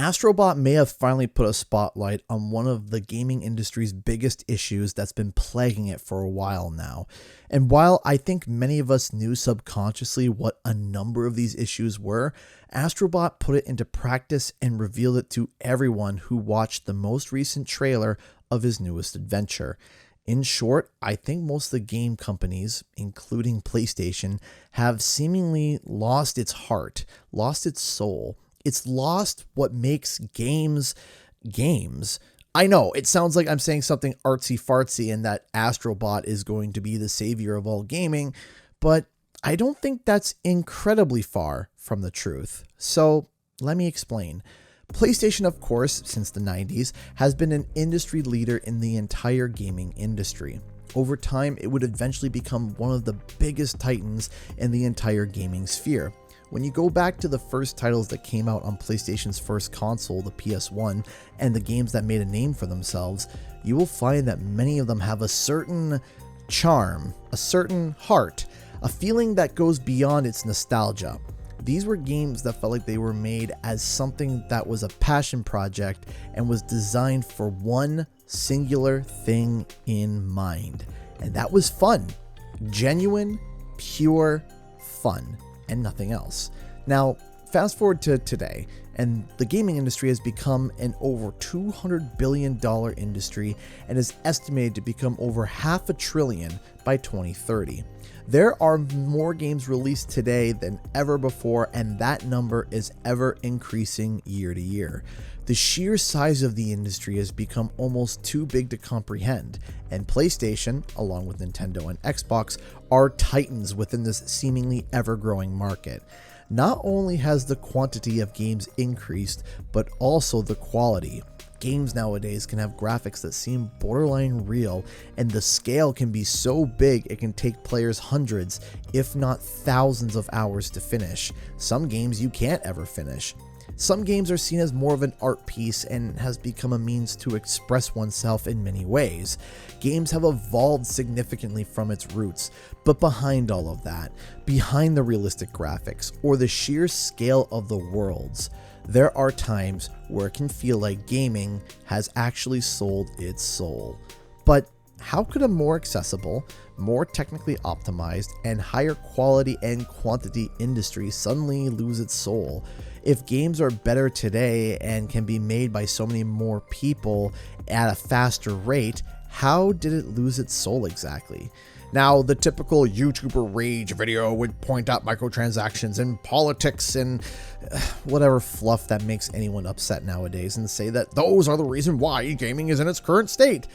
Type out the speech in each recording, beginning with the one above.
Astrobot may have finally put a spotlight on one of the gaming industry's biggest issues that's been plaguing it for a while now. And while I think many of us knew subconsciously what a number of these issues were, Astrobot put it into practice and revealed it to everyone who watched the most recent trailer of his newest adventure. In short, I think most of the game companies, including PlayStation, have seemingly lost its heart, lost its soul. It's lost what makes games games. I know, it sounds like I'm saying something artsy-fartsy and that Astrobot is going to be the savior of all gaming, but I don't think that's incredibly far from the truth. So let me explain. PlayStation, of course, since the 90s, has been an industry leader in the entire gaming industry. Over time, it would eventually become one of the biggest titans in the entire gaming sphere. When you go back to the first titles that came out on PlayStation's first console, the PS1, and the games that made a name for themselves, you will find that many of them have a certain charm, a certain heart, a feeling that goes beyond its nostalgia. These were games that felt like they were made as something that was a passion project and was designed for one singular thing in mind. And that was fun. Genuine, pure fun. And nothing else. Now, fast forward to today, and the gaming industry has become an over $200 billion industry and is estimated to become over $500 billion by 2030. There are more games released today than ever before, and that number is ever increasing year to year. The sheer size of the industry has become almost too big to comprehend, and PlayStation, along with Nintendo and Xbox, are titans within this seemingly ever-growing market. Not only has the quantity of games increased, but also the quality. Games nowadays can have graphics that seem borderline real, and the scale can be so big it can take players hundreds, if not thousands of hours to finish. Some games you can't ever finish. Some games are seen as more of an art piece and has become a means to express oneself in many ways. Games have evolved significantly from its roots, but behind all of that, behind the realistic graphics or the sheer scale of the worlds, there are times where it can feel like gaming has actually sold its soul. But how could a more accessible, more technically optimized, and higher quality and quantity industry suddenly lose its soul? If games are better today and can be made by so many more people at a faster rate, how did it lose its soul exactly? Now, the typical YouTuber rage video would point out microtransactions and politics and whatever fluff that makes anyone upset nowadays and say that those are the reason why gaming is in its current state.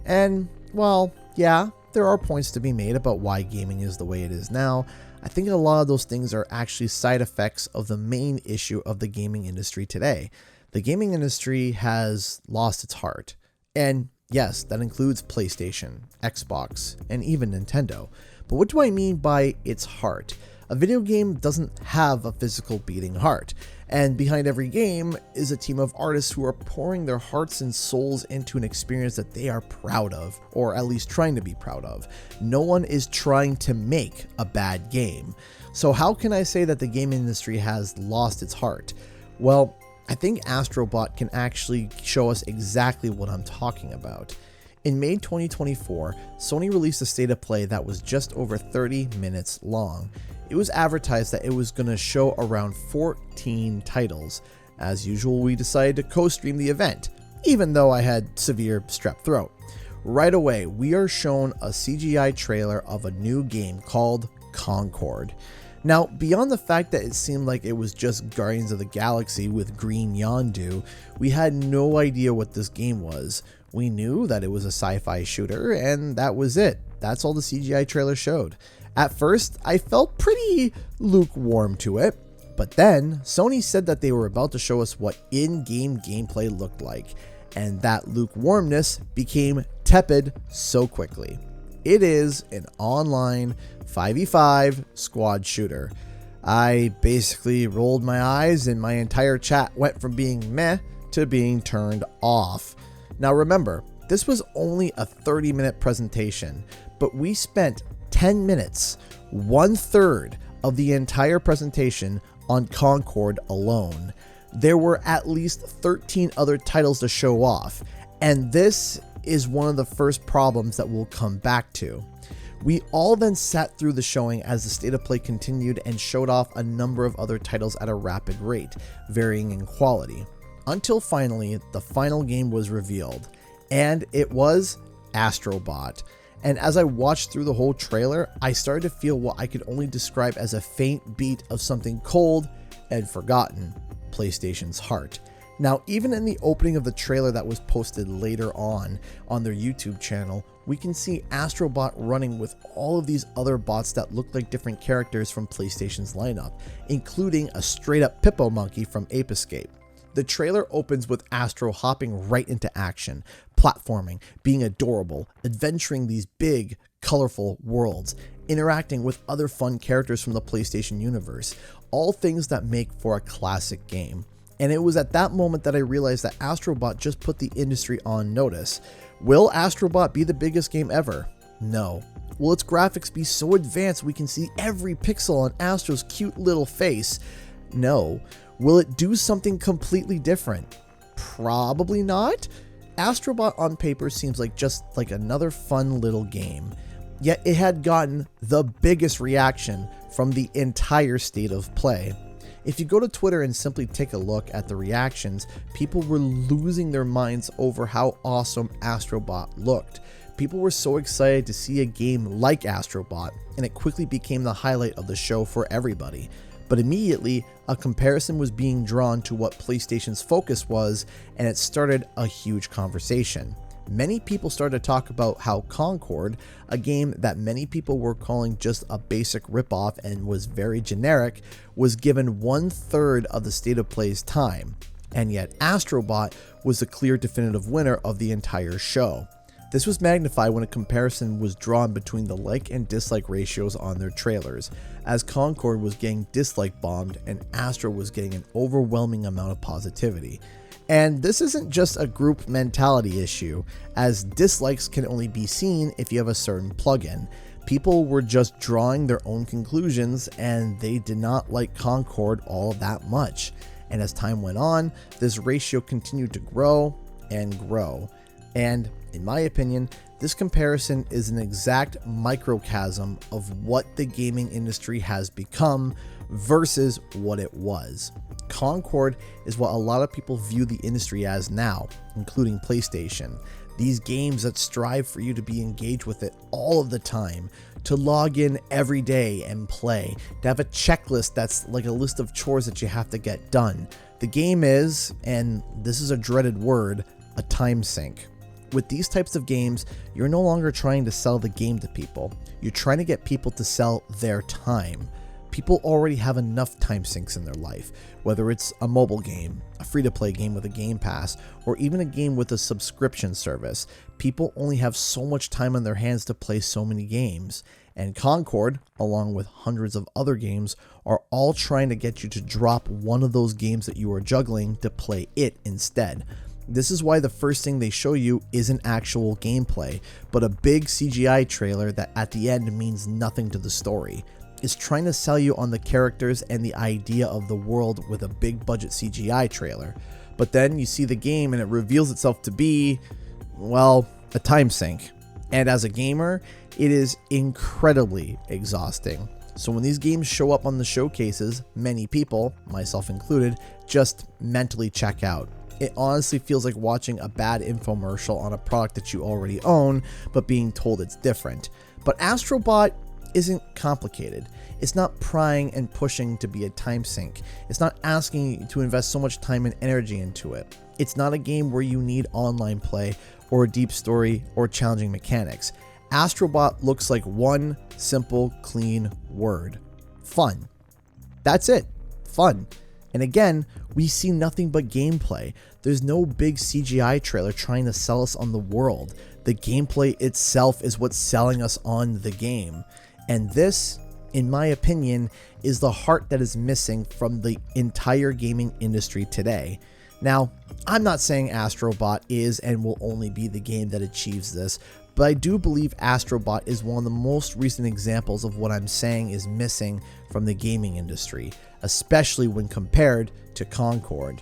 And, well, yeah, there are points to be made about why gaming is the way it is now. I think a lot of those things are actually side effects of the main issue of the gaming industry today. The gaming industry has lost its heart. And yes, that includes PlayStation, Xbox, and even Nintendo. But what do I mean by its heart? A video game doesn't have a physical beating heart, and behind every game is a team of artists who are pouring their hearts and souls into an experience that they are proud of, or at least trying to be proud of. No one is trying to make a bad game. So how can I say that the game industry has lost its heart? Well, I think Astrobot can actually show us exactly what I'm talking about. In May 2024, Sony released a state of play that was just over 30 minutes long. It was advertised that it was going to show around 14 titles. As usual, we decided to co-stream the event, even though I had severe strep throat. Right away, we are shown a CGI trailer of a new game called Concord. Now, beyond the fact that it seemed like it was just Guardians of the Galaxy with green Yondu, we had no idea what this game was. We knew that it was a sci-fi shooter, and that was it. That's all the CGI trailer showed. At first, I felt pretty lukewarm to it, but then Sony said that they were about to show us what in-game gameplay looked like, and that lukewarmness became tepid so quickly. It is an online 5v5 squad shooter. I basically rolled my eyes and my entire chat went from being meh to being turned off. Now remember, this was only a 30-minute presentation, but we spent 10 minutes, 1/3 of the entire presentation on Concord alone. there were at least 13 other titles to show off, and this is one of the first problems that we'll come back to. We all then sat through the showing as the state of play continued and showed off a number of other titles at a rapid rate, varying in quality, until finally the final game was revealed, and it was Astrobot. And as I watched through the whole trailer, I started to feel what I could only describe as a faint beat of something cold and forgotten: PlayStation's heart. Now, even in the opening of the trailer that was posted later on their YouTube channel, we can see Astrobot running with all of these other bots that look like different characters from PlayStation's lineup, including a straight up Pippo monkey from Ape Escape. The trailer opens with Astro hopping right into action, platforming, being adorable, adventuring these big, colorful worlds, interacting with other fun characters from the PlayStation universe, all things that make for a classic game. And it was at that moment that I realized that Astrobot just put the industry on notice. Will Astrobot be the biggest game ever? No. Will its graphics be so advanced we can see every pixel on Astro's cute little face? No. Will it do something completely different? Probably not. Astrobot on paper seems like just like another fun little game. Yet it had gotten the biggest reaction from the entire state of play. If you go to Twitter and simply take a look at the reactions, people were losing their minds over how awesome Astrobot looked. People were so excited to see a game like Astrobot, and it quickly became the highlight of the show for everybody. But immediately, a comparison was being drawn to what PlayStation's focus was, and it started a huge conversation. Many people started to talk about how Concord, a game that many people were calling just a basic ripoff and was very generic, was given 1/3 of the state of play's time, and yet Astrobot was the clear definitive winner of the entire show. This was magnified when a comparison was drawn between the like and dislike ratios on their trailers, as Concord was getting dislike bombed and Astro was getting an overwhelming amount of positivity. And this isn't just a group mentality issue, as dislikes can only be seen if you have a certain plugin. People were just drawing their own conclusions and they did not like Concord all that much. And as time went on, this ratio continued to grow and grow. And in my opinion, this comparison is an exact microcosm of what the gaming industry has become versus what it was. Concord is what a lot of people view the industry as now, including PlayStation. These games that strive for you to be engaged with it all of the time, to log in every day and play, to have a checklist that's like a list of chores that you have to get done. The game is, and this is a dreaded word, a time sink. With these types of games, you're no longer trying to sell the game to people. You're trying to get people to sell their time. People already have enough time sinks in their life, whether it's a mobile game, a free-to-play game with a Game Pass, or even a game with a subscription service. People only have so much time on their hands to play so many games. And Concord, along with hundreds of other games, are all trying to get you to drop one of those games that you are juggling to play it instead. This is why the first thing they show you isn't actual gameplay, but a big CGI trailer that at the end means nothing to the story. It's trying to sell you on the characters and the idea of the world with a big budget CGI trailer. But then you see the game and it reveals itself to be, well, a time sink. And as a gamer, it is incredibly exhausting. So when these games show up on the showcases, many people, myself included, just mentally check out. It honestly feels like watching a bad infomercial on a product that you already own, but being told it's different. But Astrobot isn't complicated. It's not prying and pushing to be a time sink. It's not asking you to invest so much time and energy into it. It's not a game where you need online play or a deep story or challenging mechanics. Astrobot looks like one simple, clean word: fun. That's it. Fun. And again, we see nothing but gameplay. There's no big CGI trailer trying to sell us on the world. The gameplay itself is what's selling us on the game. And this, in my opinion, is the heart that is missing from the entire gaming industry today. Now, I'm not saying Astrobot is and will only be the game that achieves this, but I do believe Astrobot is one of the most recent examples of what I'm saying is missing from the gaming industry. especially when compared to Concord.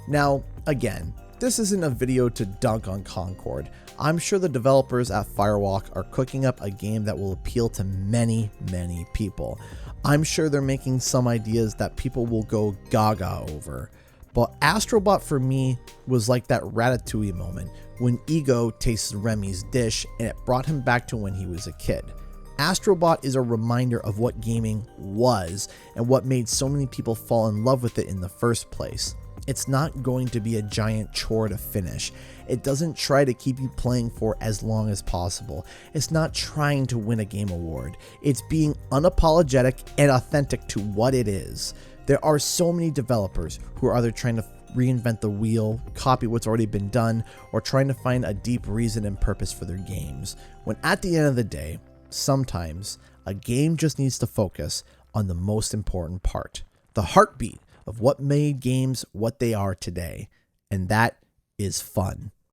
Now, again, this isn't a video to dunk on Concord. I'm sure the developers at Firewalk are cooking up a game that will appeal to many, many people. I'm sure they're making some ideas that people will go gaga over. But Astrobot for me was like that Ratatouille moment when Ego tasted Remy's dish and it brought him back to when he was a kid. Astrobot is a reminder of what gaming was and what made so many people fall in love with it in the first place. It's not going to be a giant chore to finish. It doesn't try to keep you playing for as long as possible. It's not trying to win a game award. It's being unapologetic and authentic to what it is. There are so many developers who are either trying to reinvent the wheel, copy what's already been done, or trying to find a deep reason and purpose for their games. When at the end of the day, sometimes a game just needs to focus on the most important part, the heartbeat of what made games what they are today, and that is fun.